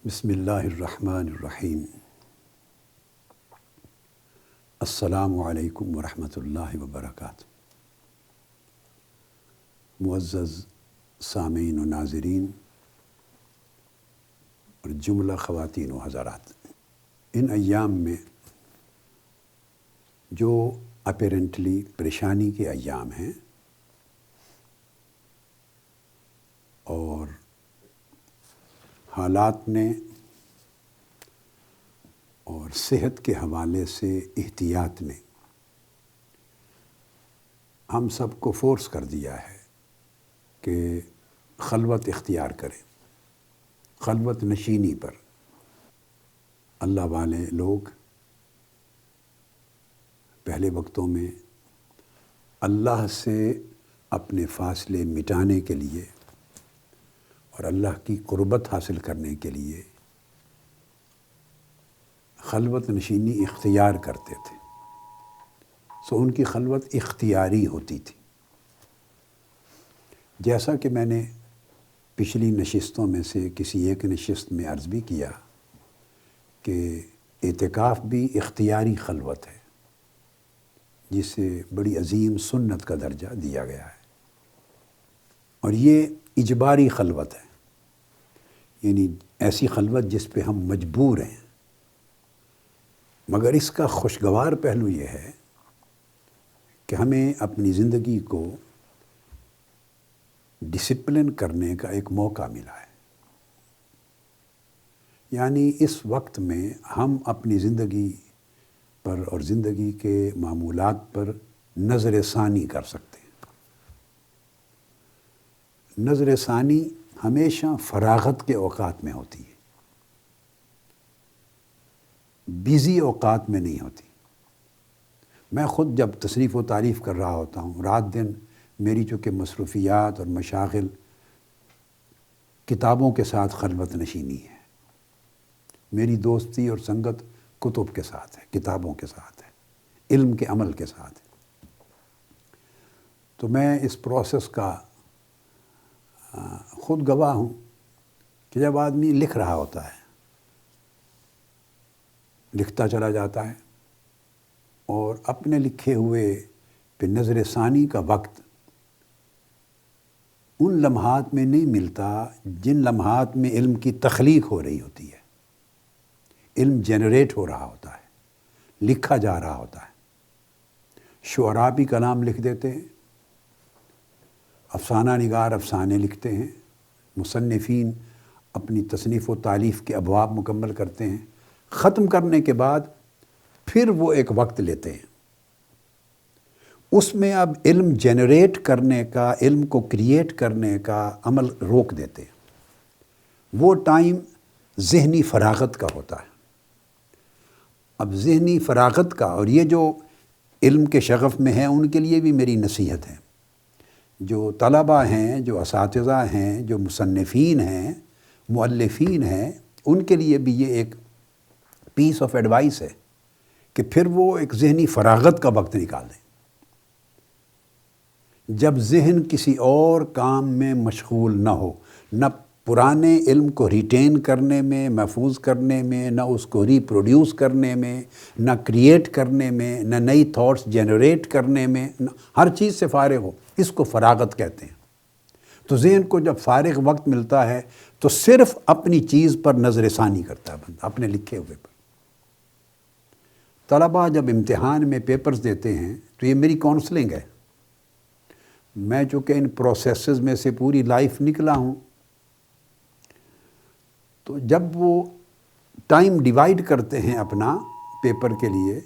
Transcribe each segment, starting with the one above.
بسم اللہ الرحمن الرحیم۔ السلام علیکم ورحمۃ اللہ وبرکاتہ۔ معزز سامعین و ناظرین اور جملہ خواتین و حضرات، ان ایام میں جو اپیرنٹلی پریشانی کے ایام ہیں اور حالات نے اور صحت کے حوالے سے احتیاط نے ہم سب کو فورس کر دیا ہے کہ خلوت اختیار کریں، خلوت نشینی پر۔ اللہ والے لوگ پہلے وقتوں میں اللہ سے اپنے فاصلے مٹانے کے لیے اور اللہ کی قربت حاصل کرنے کے لیے خلوت نشینی اختیار کرتے تھے، ان کی خلوت اختیاری ہوتی تھی۔ جیسا کہ میں نے پچھلی نشستوں میں سے کسی ایک نشست میں عرض بھی کیا کہ اعتکاف بھی اختیاری خلوت ہے، جسے بڑی عظیم سنت کا درجہ دیا گیا ہے، اور یہ اجباری خلوت ہے، یعنی ایسی خلوت جس پہ ہم مجبور ہیں۔ مگر اس کا خوشگوار پہلو یہ ہے کہ ہمیں اپنی زندگی کو ڈسپلن کرنے کا ایک موقع ملا ہے۔ یعنی اس وقت میں ہم اپنی زندگی پر اور زندگی کے معمولات پر نظر ثانی کر سکتے ہیں۔ نظر ثانی ہمیشہ فراغت کے اوقات میں ہوتی ہے، بیزی اوقات میں نہیں ہوتی۔ میں خود جب تصریف و تعریف کر رہا ہوتا ہوں، رات دن میری چونکہ مصروفیات اور مشاغل کتابوں کے ساتھ خلوت نشینی ہے، میری دوستی اور سنگت کتب کے ساتھ ہے، کتابوں کے ساتھ ہے، علم کے عمل کے ساتھ ہے۔ تو میں اس پروسیس کا خود گواہ ہوں کہ جب آدمی لکھ رہا ہوتا ہے، لکھتا چلا جاتا ہے اور اپنے لکھے ہوئے پہ نظر ثانی کا وقت ان لمحات میں نہیں ملتا جن لمحات میں علم کی تخلیق ہو رہی ہوتی ہے، علم جنریٹ ہو رہا ہوتا ہے، لکھا جا رہا ہوتا ہے۔ شعراء بھی کلام لکھ دیتے ہیں، افسانہ نگار افسانے لکھتے ہیں، مصنفین اپنی تصنیف و تالیف کے ابواب مکمل کرتے ہیں۔ ختم کرنے کے بعد پھر وہ ایک وقت لیتے ہیں، اس میں اب علم جنریٹ کرنے کا، علم کو کریٹ کرنے کا عمل روک دیتے ہیں۔ وہ ٹائم ذہنی فراغت کا ہوتا ہے۔ اب ذہنی فراغت کا، اور یہ جو علم کے شغف میں ہیں ان کے لیے بھی میری نصیحت ہے، جو طلباء ہیں، جو اساتذہ ہیں، جو مصنفین ہیں، مؤلفین ہیں، ان کے لیے بھی یہ ایک پیس آف ایڈوائس ہے کہ پھر وہ ایک ذہنی فراغت کا وقت نکال دیں۔ جب ذہن کسی اور کام میں مشغول نہ ہو، نہ پرانے علم کو ریٹین کرنے میں، محفوظ کرنے میں، نہ اس کو ری پروڈیوس کرنے میں، نہ کریٹ کرنے میں، نہ نئی تھاٹس جنریٹ کرنے میں، ہر چیز سے فارغ ہو، اس کو فراغت کہتے ہیں۔ تو ذہن کو جب فارغ وقت ملتا ہے تو صرف اپنی چیز پر نظر ثانی کرتا ہے بندہ، اپنے لکھے ہوئے پر۔ طلباء جب امتحان میں پیپرز دیتے ہیں تو یہ میری کونسلنگ ہے۔ میں چونکہ ان پروسیسز میں سے پوری لائف نکلا ہوں، تو جب وہ ٹائم ڈیوائیڈ کرتے ہیں اپنا پیپر کے لیے،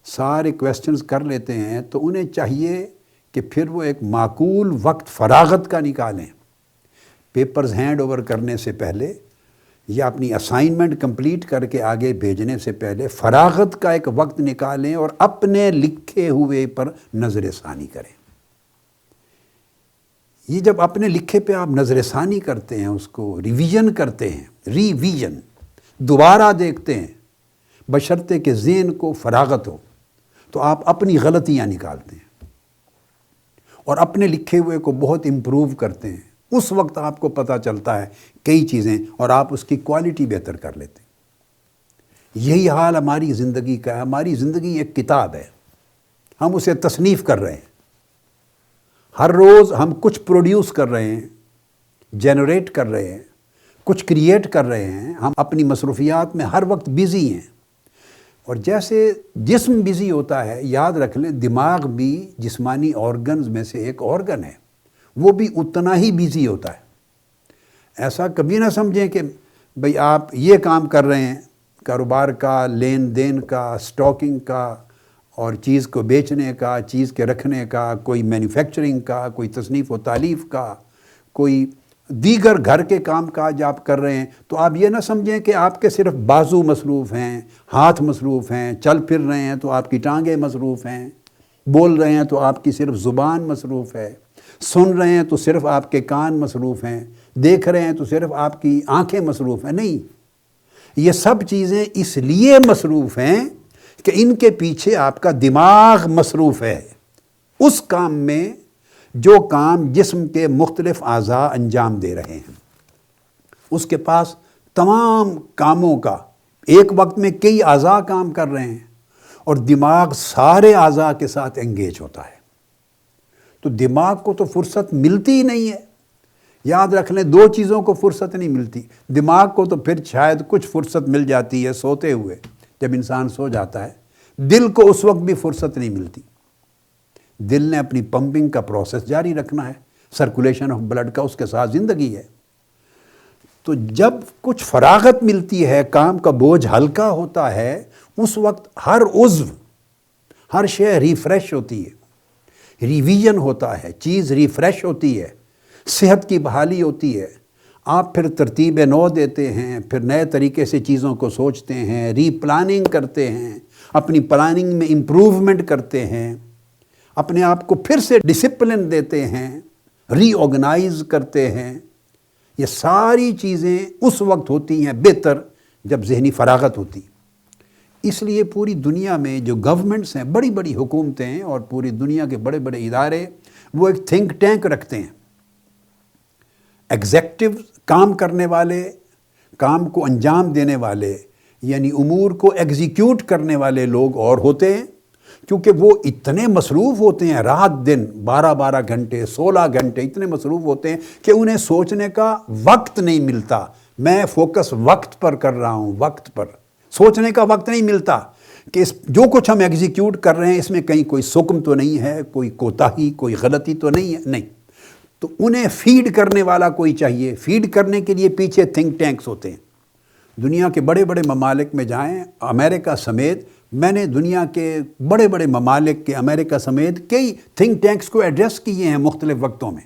سارے کویسچنز کر لیتے ہیں، تو انہیں چاہیے کہ پھر وہ ایک معقول وقت فراغت کا نکالیں، پیپرز ہینڈ اوور کرنے سے پہلے یا اپنی اسائنمنٹ کمپلیٹ کر کے آگے بھیجنے سے پہلے فراغت کا ایک وقت نکالیں اور اپنے لکھے ہوئے پر نظر ثانی کریں۔ یہ جب اپنے لکھے پہ آپ نظر ثانی کرتے ہیں، اس کو ریویژن کرتے ہیں، ریویژن دوبارہ دیکھتے ہیں، بشرطے کہ ذہن کو فراغت ہو، تو آپ اپنی غلطیاں نکالتے ہیں اور اپنے لکھے ہوئے کو بہت امپروو کرتے ہیں، اس وقت آپ کو پتہ چلتا ہے کئی چیزیں اور آپ اس کی کوالٹی بہتر کر لیتے ہیں۔ یہی حال ہماری زندگی کا ہے۔ ہماری زندگی ایک کتاب ہے، ہم اسے تصنیف کر رہے ہیں۔ ہر روز ہم کچھ پروڈیوس کر رہے ہیں، جنریٹ کر رہے ہیں، کچھ کریٹ کر رہے ہیں۔ ہم اپنی مصروفیات میں ہر وقت بیزی ہیں، اور جیسے جسم بیزی ہوتا ہے، یاد رکھ لیں دماغ بھی جسمانی آرگنز میں سے ایک آرگن ہے، وہ بھی اتنا ہی بیزی ہوتا ہے۔ ایسا کبھی نہ سمجھیں کہ بھئی آپ یہ کام کر رہے ہیں، کاروبار کا، لین دین کا، سٹاکنگ کا، اور چیز کو بیچنے کا، چیز کے رکھنے کا، کوئی مینوفیکچرنگ کا، کوئی تصنیف و تالیف کا، کوئی دیگر گھر کے کام کاج آپ کر رہے ہیں، تو آپ یہ نہ سمجھیں کہ آپ کے صرف بازو مصروف ہیں، ہاتھ مصروف ہیں، چل پھر رہے ہیں تو آپ کی ٹانگیں مصروف ہیں، بول رہے ہیں تو آپ کی صرف زبان مصروف ہے، سن رہے ہیں تو صرف آپ کے کان مصروف ہیں، دیکھ رہے ہیں تو صرف آپ کی آنکھیں مصروف ہیں۔ نہیں، یہ سب چیزیں اس لیے مصروف ہیں کہ ان کے پیچھے آپ کا دماغ مصروف ہے، اس کام میں جو کام جسم کے مختلف اعضاء انجام دے رہے ہیں۔ اس کے پاس تمام کاموں کا ایک وقت میں کئی اعضاء کام کر رہے ہیں، اور دماغ سارے اعضاء کے ساتھ انگیج ہوتا ہے۔ تو دماغ کو تو فرصت ملتی ہی نہیں ہے۔ یاد رکھ لیں دو چیزوں کو فرصت نہیں ملتی۔ دماغ کو تو پھر شاید کچھ فرصت مل جاتی ہے سوتے ہوئے، جب انسان سو جاتا ہے۔ دل کو اس وقت بھی فرصت نہیں ملتی۔ دل نے اپنی پمپنگ کا پروسیس جاری رکھنا ہے، سرکولیشن آف بلڈ کا، اس کے ساتھ زندگی ہے۔ تو جب کچھ فراغت ملتی ہے، کام کا بوجھ ہلکا ہوتا ہے، اس وقت ہر عضو، ہر شے ریفریش ہوتی ہے، ریویژن ہوتا ہے، چیز ریفریش ہوتی ہے، صحت کی بحالی ہوتی ہے۔ آپ پھر ترتیب نو دیتے ہیں، پھر نئے طریقے سے چیزوں کو سوچتے ہیں، ری پلاننگ کرتے ہیں، اپنی پلاننگ میں امپروومنٹ کرتے ہیں، اپنے آپ کو پھر سے ڈسپلن دیتے ہیں، ری آرگنائز کرتے ہیں۔ یہ ساری چیزیں اس وقت ہوتی ہیں بہتر جب ذہنی فراغت ہوتی۔ اس لیے پوری دنیا میں جو گورنمنٹس ہیں، بڑی بڑی حکومتیں اور پوری دنیا کے بڑے بڑے ادارے، وہ ایک تھنک ٹینک رکھتے ہیں۔ ایگزیکٹو کام کرنے والے، کام کو انجام دینے والے، یعنی امور کو ایگزیکیوٹ کرنے والے لوگ اور ہوتے ہیں، کیونکہ وہ اتنے مصروف ہوتے ہیں، رات دن 12 گھنٹے 16 گھنٹے اتنے مصروف ہوتے ہیں کہ انہیں سوچنے کا وقت نہیں ملتا۔ میں فوکس وقت پر کر رہا ہوں، وقت پر سوچنے کا وقت نہیں ملتا کہ جو کچھ ہم ایگزیکیوٹ کر رہے ہیں اس میں کہیں کوئی سکم تو نہیں ہے، کوئی کوتاہی، کوئی غلطی تو نہیں ہے۔ نہیں، تو انہیں فیڈ کرنے والا کوئی چاہیے۔ فیڈ کرنے کے لیے پیچھے تھنک ٹینکس ہوتے ہیں۔ دنیا کے بڑے بڑے ممالک میں جائیں، امریکہ سمیت، میں نے دنیا کے بڑے بڑے ممالک کے، امریکہ سمیت کئی تھنک ٹینکس کو ایڈریس کیے ہیں مختلف وقتوں میں،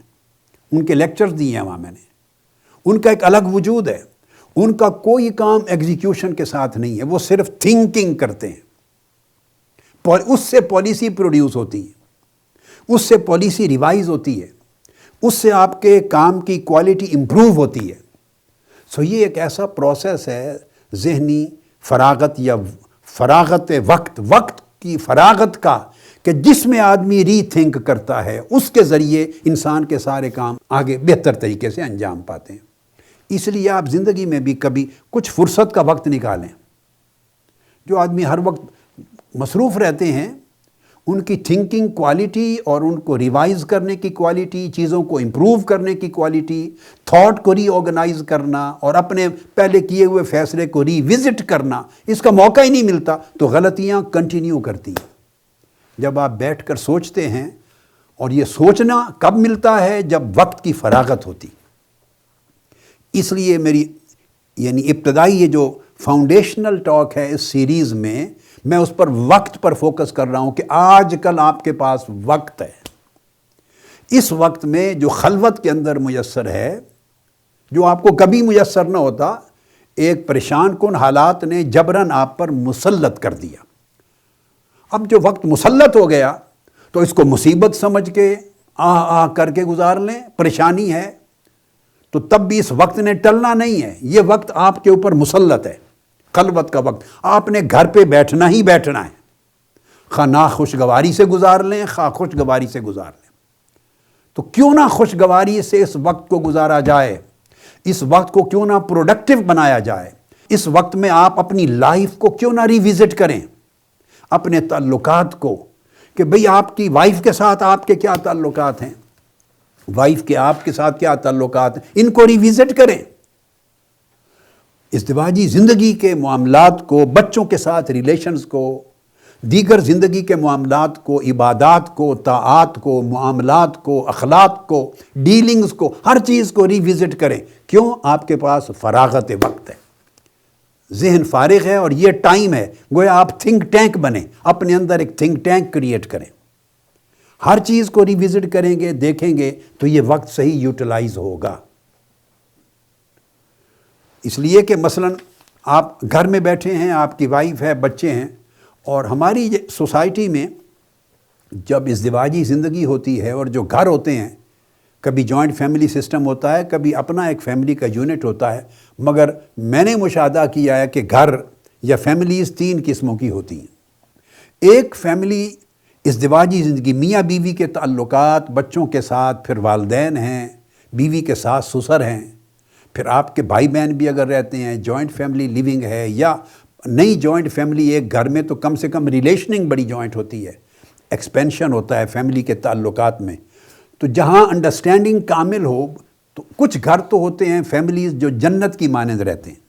ان کے لیکچرز دیے ہیں وہاں میں نے۔ ان کا ایک الگ وجود ہے، ان کا کوئی کام ایگزیکیوشن کے ساتھ نہیں ہے، وہ صرف تھنکنگ کرتے ہیں۔ اس سے پالیسی پروڈیوس ہوتی ہے، اس سے پالیسی ریوائز ہوتی ہے، اس سے آپ کے کام کی کوالٹی امپروو ہوتی ہے۔ سو یہ ایک ایسا پروسیس ہے ذہنی فراغت یا فراغت وقت کی فراغت کا، کہ جس میں آدمی ری تھنک کرتا ہے، اس کے ذریعے انسان کے سارے کام آگے بہتر طریقے سے انجام پاتے ہیں۔ اس لیے آپ زندگی میں بھی کبھی کچھ فرصت کا وقت نکالیں۔ جو آدمی ہر وقت مصروف رہتے ہیں، ان کی تھنکنگ کوالٹی اور ان کو ریوائز کرنے کی کوالٹی، چیزوں کو امپروو کرنے کی کوالٹی، تھاٹ کو ری آرگنائز کرنا اور اپنے پہلے کیے ہوئے فیصلے کو ری وزٹ کرنا، اس کا موقع ہی نہیں ملتا، تو غلطیاں کنٹینیو کرتی ہیں۔ جب آپ بیٹھ کر سوچتے ہیں، اور یہ سوچنا کب ملتا ہے؟ جب وقت کی فراغت ہوتی۔ اس لیے میری ابتدائی یہ جو فاؤنڈیشنل ٹاک ہے اس سیریز میں اس پر وقت پر فوکس کر رہا ہوں کہ آج کل آپ کے پاس وقت ہے۔ اس وقت میں جو خلوت کے اندر میسر ہے، جو آپ کو کبھی میسر نہ ہوتا، ایک پریشان کن حالات نے جبراً آپ پر مسلط کر دیا۔ اب جو وقت مسلط ہو گیا تو اس کو مصیبت سمجھ کے کر کے گزار لیں، پریشانی ہے تو تب بھی اس وقت نے ٹلنا نہیں ہے۔ یہ وقت آپ کے اوپر مسلط ہے، خلوت کا وقت۔ آپ نے گھر پہ بیٹھنا ہی بیٹھنا ہے، خواہ ناخوشگواری سے گزار لیں، خواہ خوشگواری سے گزار لیں۔ تو کیوں نہ خوشگواری سے اس وقت کو گزارا جائے، اس وقت کو کیوں نہ پروڈکٹیو بنایا جائے، اس وقت میں آپ اپنی لائف کو کیوں نہ ریوزٹ کریں، اپنے تعلقات کو، کہ بھئی آپ کی وائف کے ساتھ آپ کے کیا تعلقات ہیں، وائف کے آپ کے ساتھ کیا تعلقات ہیں، ان کو ریوزٹ کریں۔ ازدواجی زندگی کے معاملات کو، بچوں کے ساتھ ریلیشنز کو، دیگر زندگی کے معاملات کو، عبادات کو، طاعات کو، معاملات کو، اخلاق کو، ڈیلنگز کو، ہر چیز کو ریوزٹ کریں۔ کیوں؟ آپ کے پاس فراغت وقت ہے، ذہن فارغ ہے، اور یہ ٹائم ہے، گویا آپ تھنک ٹینک بنیں، اپنے اندر ایک تھنک ٹینک کریٹ کریں۔ ہر چیز کو ریوزٹ کریں گے، دیکھیں گے تو یہ وقت صحیح یوٹیلائز ہوگا۔ اس لیے کہ مثلا آپ گھر میں بیٹھے ہیں، آپ کی وائف ہے، بچے ہیں، اور ہماری سوسائٹی میں جب ازدواجی زندگی ہوتی ہے اور جو گھر ہوتے ہیں، کبھی جوائنٹ فیملی سسٹم ہوتا ہے، کبھی اپنا ایک فیملی کا یونٹ ہوتا ہے، مگر میں نے مشاہدہ کیا ہے کہ گھر یا فیملیز 3 قسموں کی ہوتی ہیں۔ ایک فیملی ازدواجی زندگی، میاں بیوی کے تعلقات، بچوں کے ساتھ، پھر والدین ہیں، بیوی کے ساتھ سسر ہیں، پھر آپ کے بھائی بہن بھی اگر رہتے ہیں، جوائنٹ فیملی لیونگ ہے، یا نئی جوائنٹ فیملی ایک گھر میں، تو کم سے کم ریلیشننگ بڑی جوائنٹ ہوتی ہے، ایکسپینشن ہوتا ہے فیملی کے تعلقات میں۔ تو جہاں انڈرسٹینڈنگ کامل ہو، تو کچھ گھر تو ہوتے ہیں فیملیز جو جنت کی مانند رہتے ہیں،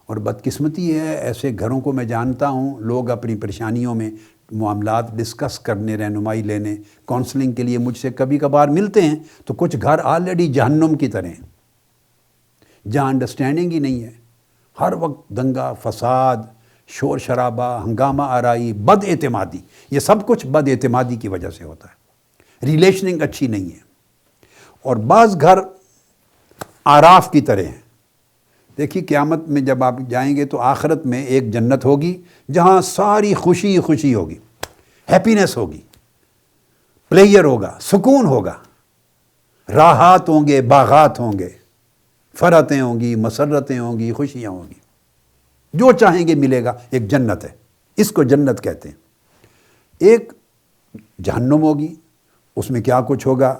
اور بدقسمتی ہے ایسے گھروں کو میں جانتا ہوں، لوگ اپنی پریشانیوں میں معاملات ڈسکس کرنے، رہنمائی لینے، کونسلنگ کے لیے مجھ سے کبھی کبھار ملتے ہیں، تو کچھ گھر آلریڈی جہنم کی طرح ہیں، جہاں انڈرسٹینڈنگ ہی نہیں ہے، ہر وقت دنگا فساد، شور شرابہ، ہنگامہ آرائی، بد اعتمادی، یہ سب کچھ بد اعتمادی کی وجہ سے ہوتا ہے، ریلیشننگ اچھی نہیں ہے۔ اور بعض گھر آراف کی طرح ہیں۔ دیکھیے قیامت میں جب آپ جائیں گے تو آخرت میں ایک جنت ہوگی جہاں ساری خوشی خوشی ہوگی، ہیپینس ہوگی، پلیئر ہوگا، سکون ہوگا، راحات ہوں گے، باغات ہوں گے، فرحتیں ہوں گی، مسرتیں ہوں گی، خوشیاں ہوں گی، جو چاہیں گے ملے گا، ایک جنت ہے، اس کو جنت کہتے ہیں۔ ایک جہنم ہوگی، اس میں کیا کچھ ہوگا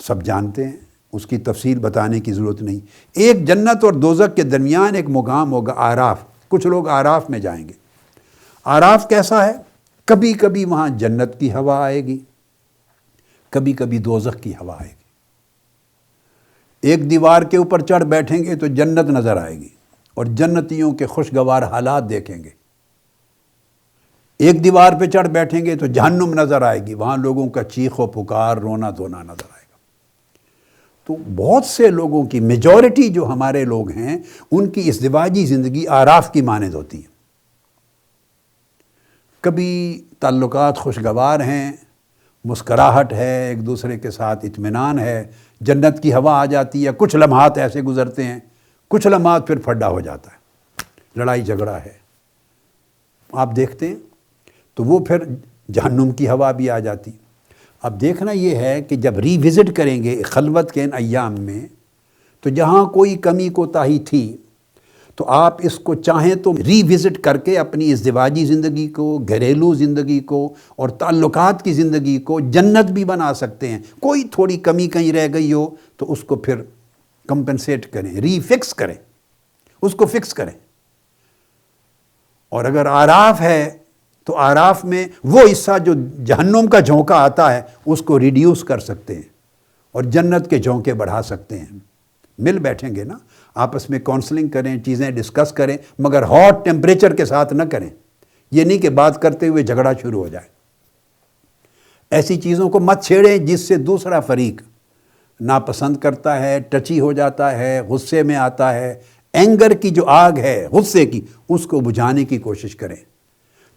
سب جانتے ہیں، اس کی تفصیل بتانے کی ضرورت نہیں۔ ایک جنت اور دوزخ کے درمیان ایک مقام ہوگا آراف، کچھ لوگ آراف میں جائیں گے۔ آراف کیسا ہے؟ کبھی کبھی وہاں جنت کی ہوا آئے گی، کبھی کبھی دوزخ کی ہوا آئے گی۔ ایک دیوار کے اوپر چڑھ بیٹھیں گے تو جنت نظر آئے گی اور جنتیوں کے خوشگوار حالات دیکھیں گے۔ ایک دیوار پہ چڑھ بیٹھیں گے تو جہنم نظر آئے گی، وہاں لوگوں کا چیخ و پکار، رونا دھونا نظر آئے گا۔ تو بہت سے لوگوں کی میجورٹی جو ہمارے لوگ ہیں، ان کی ازدواجی زندگی آراف کی مانند ہوتی ہے۔ کبھی تعلقات خوشگوار ہیں، مسکراہٹ ہے، ایک دوسرے کے ساتھ اطمینان ہے، جنت کی ہوا آ جاتی ہے، کچھ لمحات ایسے گزرتے ہیں، کچھ لمحات پھر پھڈا ہو جاتا ہے، لڑائی جھگڑا ہے، آپ دیکھتے ہیں، تو وہ پھر جہنم کی ہوا بھی آ جاتی۔ اب دیکھنا یہ ہے کہ جب ری وزٹ کریں گے خلوت کے ان ایام میں، تو جہاں کوئی کمی کوتاہی تھی تو آپ اس کو چاہیں تو ری وزٹ کر کے اپنی ازدواجی زندگی کو، گھریلو زندگی کو اور تعلقات کی زندگی کو جنت بھی بنا سکتے ہیں۔ کوئی تھوڑی کمی کہیں رہ گئی ہو تو اس کو پھر کمپنسیٹ کریں، ری فکس کریں، اس کو فکس کریں۔ اور اگر آراف ہے تو آراف میں وہ حصہ جو جہنم کا جھونکا آتا ہے اس کو ریڈیوس کر سکتے ہیں اور جنت کے جھونکے بڑھا سکتے ہیں۔ مل بیٹھیں گے نا، آپس میں کونسلنگ کریں، چیزیں ڈسکس کریں، مگر ہاٹ ٹیمپریچر کے ساتھ نہ کریں۔ یہ نہیں کہ بات کرتے ہوئے جھگڑا شروع ہو جائے۔ ایسی چیزوں کو مت چھیڑیں جس سے دوسرا فریق ناپسند کرتا ہے، ٹچی ہو جاتا ہے، غصے میں آتا ہے۔ اینگر کی جو آگ ہے غصے کی، اس کو بجھانے کی کوشش کریں۔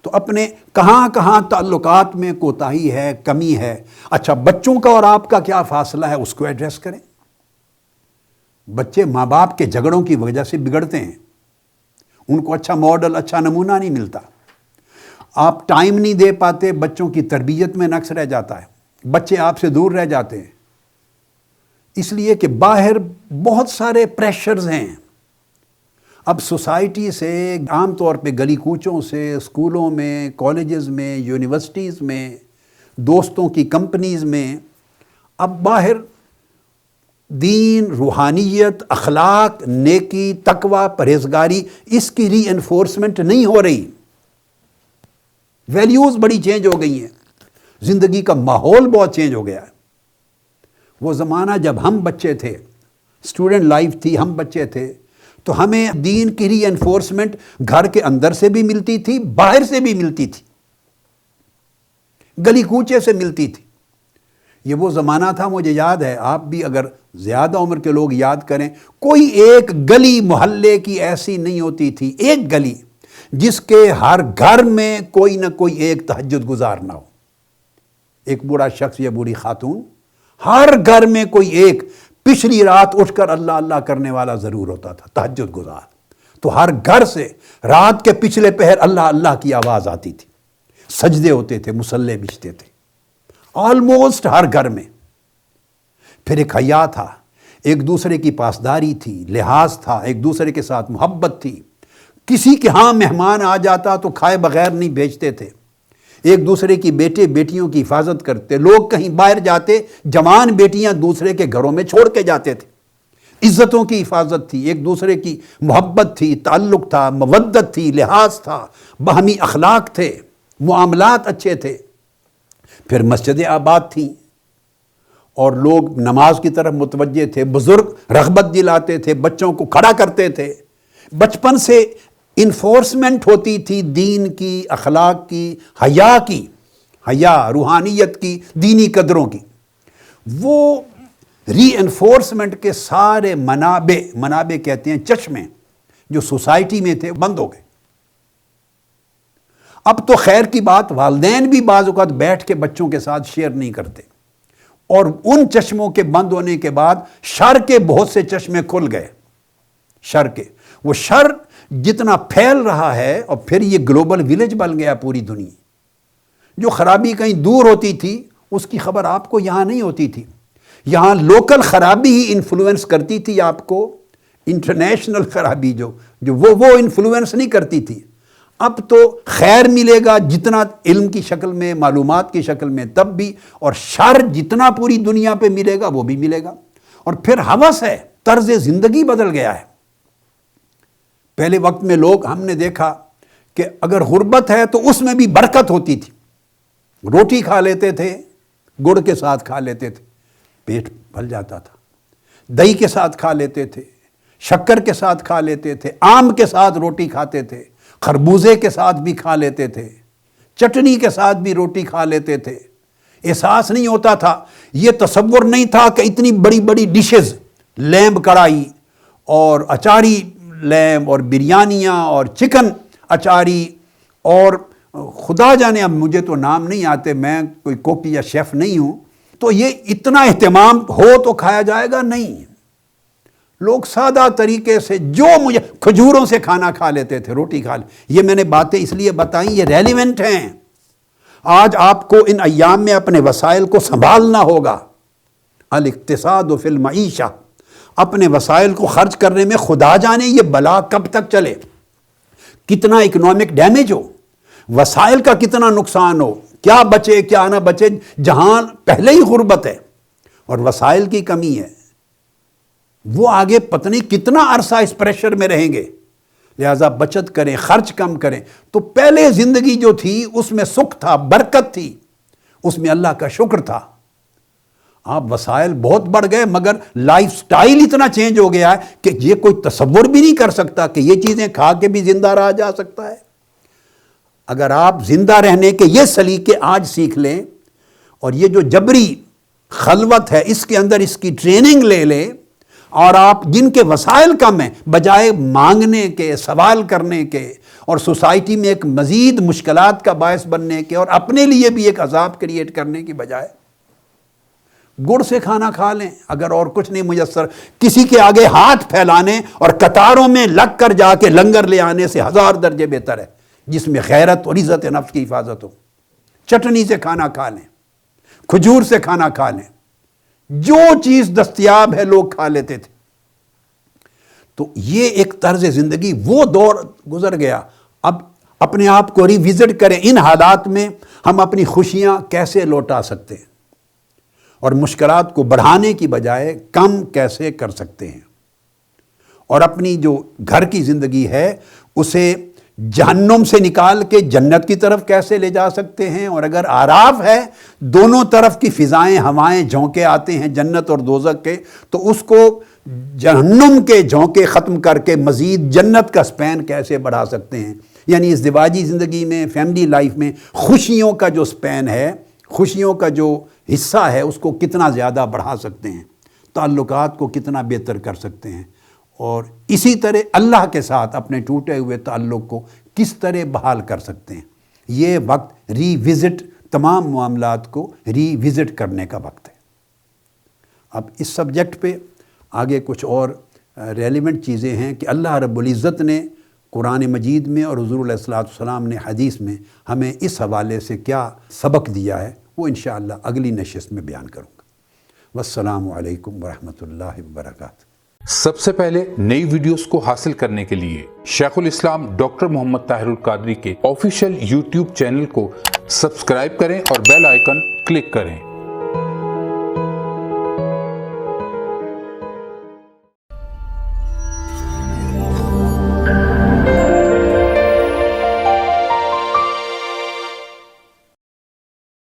تو اپنے کہاں کہاں تعلقات میں کوتاہی ہے، کمی ہے، اچھا بچوں کا اور آپ کا کیا فاصلہ ہے، اس کو ایڈریس کریں۔ بچے ماں باپ کے جھگڑوں کی وجہ سے بگڑتے ہیں، ان کو اچھا ماڈل، اچھا نمونہ نہیں ملتا۔ آپ ٹائم نہیں دے پاتے، بچوں کی تربیت میں نقص رہ جاتا ہے، بچے آپ سے دور رہ جاتے ہیں، اس لیے کہ باہر بہت سارے پریشرز ہیں۔ اب سوسائٹی سے، عام طور پہ گلی کوچوں سے، اسکولوں میں، کالجز میں، یونیورسٹیز میں، دوستوں کی کمپنیز میں، اب باہر دین، روحانیت، اخلاق، نیکی، تقوی، پرہیزگاری، اس کی ری انفورسمنٹ نہیں ہو رہی. ویلیوز بڑی چینج ہو گئی ہیں، زندگی کا ماحول بہت چینج ہو گیا ہے. وہ زمانہ جب ہم بچے تھے، اسٹوڈنٹ لائف تھی، ہم بچے تھے، تو ہمیں دین کی ری انفورسمنٹ گھر کے اندر سے بھی ملتی تھی، باہر سے بھی ملتی تھی، گلی کوچے سے ملتی تھی. یہ وہ زمانہ تھا، مجھے یاد ہے، آپ بھی اگر زیادہ عمر کے لوگ یاد کریں، کوئی ایک گلی محلے کی ایسی نہیں ہوتی تھی، ایک گلی جس کے ہر گھر میں کوئی نہ کوئی ایک تہجد گزار نہ ہو. ایک بوڑھا شخص یا بوڑھی خاتون، ہر گھر میں کوئی ایک پچھلی رات اٹھ کر اللہ اللہ کرنے والا ضرور ہوتا تھا، تہجد گزار. تو ہر گھر سے رات کے پچھلے پہر اللہ اللہ کی آواز آتی تھی، سجدے ہوتے تھے، مصلے بچھتے تھے، آلموسٹ ہر گھر میں. پھر ایک حیا تھا، ایک دوسرے کی پاسداری تھی، لحاظ تھا، ایک دوسرے کے ساتھ محبت تھی. کسی کے ہاں مہمان آ جاتا تو کھائے بغیر نہیں بھیجتے تھے، ایک دوسرے کی بیٹے بیٹیوں کی حفاظت کرتے. لوگ کہیں باہر جاتے، جوان بیٹیاں دوسرے کے گھروں میں چھوڑ کے جاتے تھے. عزتوں کی حفاظت تھی، ایک دوسرے کی محبت تھی، تعلق تھا، مودت تھی، لحاظ تھا، باہمی اخلاق تھے، معاملات اچھے تھے. پھر مسجدیں آباد تھیں اور لوگ نماز کی طرف متوجہ تھے، بزرگ رغبت دلاتے تھے، بچوں کو کھڑا کرتے تھے. بچپن سے انفورسمنٹ ہوتی تھی دین کی، اخلاق کی، حیا کی، حیا روحانیت کی، دینی قدروں کی. وہ ری انفورسمنٹ کے سارے منابع کہتے ہیں چشمے جو سوسائٹی میں تھے، بند ہو گئے. اب تو خیر کی بات، والدین بھی بعض اوقات بیٹھ کے بچوں کے ساتھ شیئر نہیں کرتے، اور ان چشموں کے بند ہونے کے بعد شر کے بہت سے چشمے کھل گئے. شر کے، وہ شر جتنا پھیل رہا ہے، اور پھر یہ گلوبل ویلیج بن گیا پوری دنیا. جو خرابی کہیں دور ہوتی تھی اس کی خبر آپ کو یہاں نہیں ہوتی تھی. یہاں لوکل خرابی ہی انفلوئنس کرتی تھی آپ کو، انٹرنیشنل خرابی جو وہ انفلوئنس نہیں کرتی تھی. اب تو خیر ملے گا جتنا علم کی شکل میں، معلومات کی شکل میں تب بھی، اور شر جتنا پوری دنیا پہ ملے گا وہ بھی ملے گا. اور پھر ہوس ہے، طرز زندگی بدل گیا ہے. پہلے وقت میں لوگ، ہم نے دیکھا کہ اگر غربت ہے تو اس میں بھی برکت ہوتی تھی. روٹی کھا لیتے تھے، گڑ کے ساتھ کھا لیتے تھے، پیٹ پھل جاتا تھا. دہی کے ساتھ کھا لیتے تھے، شکر کے ساتھ کھا لیتے تھے، آم کے ساتھ روٹی کھاتے تھے، خربوزے کے ساتھ بھی کھا لیتے تھے، چٹنی کے ساتھ بھی روٹی کھا لیتے تھے. احساس نہیں ہوتا تھا، یہ تصور نہیں تھا کہ اتنی بڑی بڑی ڈشز، لیمب کڑھائی اور اچاری لیمب اور بریانیاں اور چکن اچاری، اور خدا جانے اب مجھے تو نام نہیں آتے، میں کوئی کوک یا شیف نہیں ہوں، تو یہ اتنا اہتمام ہو تو کھایا جائے گا نہیں. لوگ سادہ طریقے سے جو مجھے کھجوروں سے کھانا کھا لیتے تھے، روٹی کھا یہ میں نے باتیں اس لیے بتائیں، یہ ریلیونٹ ہیں. آج آپ کو ان ایام میں اپنے وسائل کو سنبھالنا ہوگا. الاقتصاد فی المعیشہ، اپنے وسائل کو خرچ کرنے میں خدا جانے یہ بلا کب تک چلے، کتنا اکنامک ڈیمیج ہو، وسائل کا کتنا نقصان ہو، کیا بچے کیا نہ بچے. جہاں پہلے ہی غربت ہے اور وسائل کی کمی ہے، وہ آگے پتہ نہیں کتنا عرصہ اس پریشر میں رہیں گے. لہذا بچت کریں، خرچ کم کریں. تو پہلے زندگی جو تھی اس میں سکھ تھا، برکت تھی، اس میں اللہ کا شکر تھا. آپ وسائل بہت بڑھ گئے مگر لائف سٹائل اتنا چینج ہو گیا ہے کہ یہ کوئی تصور بھی نہیں کر سکتا کہ یہ چیزیں کھا کے بھی زندہ رہا جا سکتا ہے. اگر آپ زندہ رہنے کے یہ سلیقے آج سیکھ لیں، اور یہ جو جبری خلوت ہے اس کے اندر اس کی ٹریننگ لے لیں، اور آپ جن کے وسائل کم ہیں، بجائے مانگنے کے، سوال کرنے کے، اور سوسائٹی میں ایک مزید مشکلات کا باعث بننے کے، اور اپنے لیے بھی ایک عذاب کریٹ کرنے کی بجائے گڑ سے کھانا کھا لیں. اگر اور کچھ نہیں میسر، کسی کے آگے ہاتھ پھیلانے اور قطاروں میں لگ کر جا کے لنگر لے آنے سے 1000 درجے بہتر ہے، جس میں غیرت اور عزت نفس کی حفاظت ہو. چٹنی سے کھانا کھا لیں، کھجور سے کھانا کھا لیں، جو چیز دستیاب ہے لوگ کھا لیتے تھے. تو یہ ایک طرز زندگی، وہ دور گزر گیا. اب اپنے آپ کو ریوزٹ کریں، ان حالات میں ہم اپنی خوشیاں کیسے لوٹا سکتے ہیں. اور مشکلات کو بڑھانے کی بجائے کم کیسے کر سکتے ہیں، اور اپنی جو گھر کی زندگی ہے اسے جہنم سے نکال کے جنت کی طرف کیسے لے جا سکتے ہیں، اور اگر آراف ہے دونوں طرف کی فضائیں ہوائیں جھونکے آتے ہیں جنت اور دوزخ کے، تو اس کو جہنم کے جھونکے ختم کر کے مزید جنت کا سپین کیسے بڑھا سکتے ہیں۔ یعنی ازدواجی زندگی میں، فیملی لائف میں خوشیوں کا جو سپین ہے، خوشیوں کا جو حصہ ہے، اس کو کتنا زیادہ بڑھا سکتے ہیں، تعلقات کو کتنا بہتر کر سکتے ہیں، اور اسی طرح اللہ کے ساتھ اپنے ٹوٹے ہوئے تعلق کو کس طرح بحال کر سکتے ہیں۔ یہ وقت ری وزٹ، تمام معاملات کو ری وزٹ کرنے کا وقت ہے۔ اب اس سبجیکٹ پہ آگے کچھ اور ریلیونٹ چیزیں ہیں کہ اللہ رب العزت نے قرآن مجید میں اور حضور علیہ السلام نے حدیث میں ہمیں اس حوالے سے کیا سبق دیا ہے، وہ انشاءاللہ اگلی نشست میں بیان کروں گا۔ والسلام علیکم ورحمۃ اللہ وبرکاتہ۔ سب سے پہلے نئی ویڈیوز کو حاصل کرنے کے لیے شیخ الاسلام ڈاکٹر محمد طاہر القادری کے آفیشیل یوٹیوب چینل کو سبسکرائب کریں اور بیل آئیکن کلک کریں۔